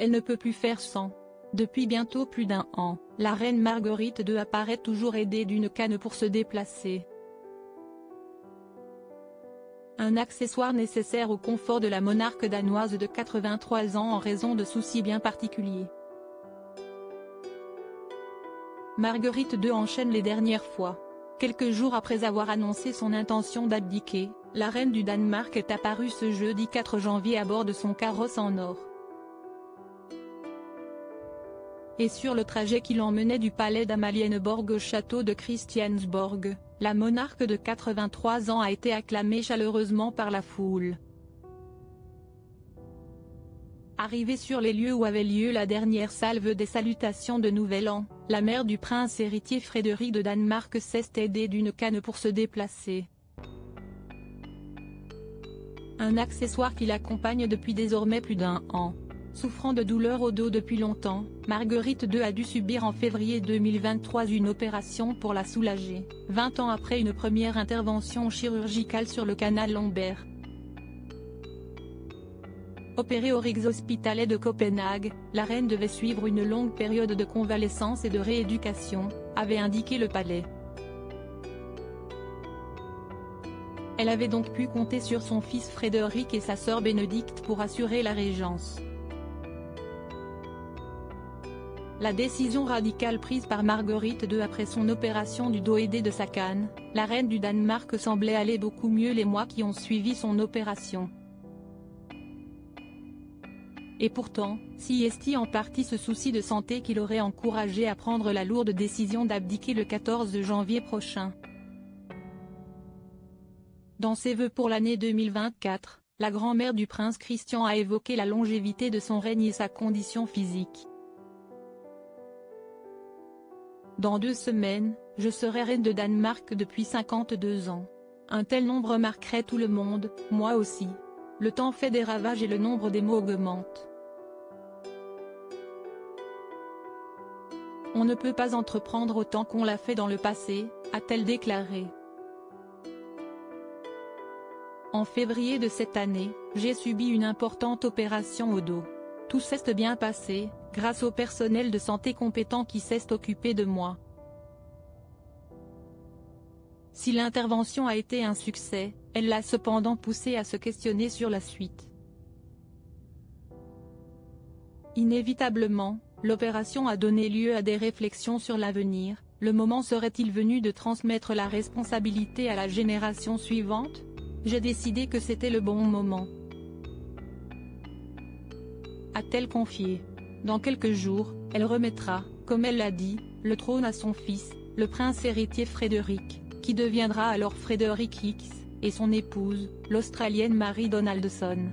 elle ne peut plus faire sans. Depuis bientôt plus d'un an, la reine Marguerite II apparaît toujours aidée d'une canne pour se déplacer. Un accessoire nécessaire au confort de la monarque danoise de 83 ans en raison de soucis bien particuliers. Marguerite II enchaîne les dernières fois. Quelques jours après avoir annoncé son intention d'abdiquer, la reine du Danemark est apparue ce jeudi 4 janvier à bord de son carrosse en or. Et sur le trajet qui l'emmenait du palais d'Amalienborg au château de Christiansborg, la monarque de 83 ans a été acclamée chaleureusement par la foule. Arrivée sur les lieux où avait lieu la dernière salve des salutations de Nouvel An, la mère du prince héritier Frédéric de Danemark s'est aidée d'une canne pour se déplacer. Un accessoire qui l'accompagne depuis désormais plus d'un an. Souffrant de douleurs au dos depuis longtemps, Marguerite II a dû subir en février 2023 une opération pour la soulager, 20 ans après une première intervention chirurgicale sur le canal lombaire. Opérée au Rigshospitalet de Copenhague, la reine devait suivre une longue période de convalescence et de rééducation, avait indiqué le palais. Elle avait donc pu compter sur son fils Frédéric et sa sœur Bénédicte pour assurer la régence. La décision radicale prise par Marguerite II après son opération du dos aidé de sa canne, la reine du Danemark semblait aller beaucoup mieux les mois qui ont suivi son opération. Et pourtant, si est en partie ce souci de santé qui l'aurait encouragé à prendre la lourde décision d'abdiquer le 14 janvier prochain. Dans ses vœux pour l'année 2024, la grand-mère du prince Christian a évoqué la longévité de son règne et sa condition physique. Dans 2 semaines, je serai reine de Danemark depuis 52 ans. Un tel nombre marquerait tout le monde, moi aussi. Le temps fait des ravages et le nombre des mots augmente. On ne peut pas entreprendre autant qu'on l'a fait dans le passé, a-t-elle déclaré. En février de cette année, j'ai subi une importante opération au dos. Tout s'est bien passé, grâce au personnel de santé compétent qui s'est occupé de moi. Si l'intervention a été un succès, elle l'a cependant poussé à se questionner sur la suite. Inévitablement, l'opération a donné lieu à des réflexions sur l'avenir. Le moment serait-il venu de transmettre la responsabilité à la génération suivante? J'ai décidé que c'était le bon moment, a-t-elle confié. Dans quelques jours, elle remettra, comme elle l'a dit, le trône à son fils, le prince héritier Frédéric, qui deviendra alors Frédéric X, et son épouse, l'Australienne Mary Donaldson.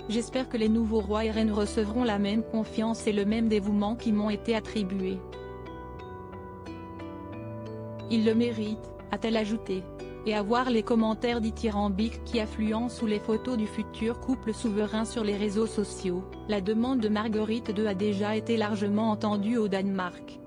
J'espère que les nouveaux rois et reines recevront la même confiance et le même dévouement qui m'ont été attribués. Ils le méritent, a-t-elle ajouté. Et à voir les commentaires dithyrambiques qui affluent sous les photos du futur couple souverain sur les réseaux sociaux, la demande de Marguerite II a déjà été largement entendue au Danemark.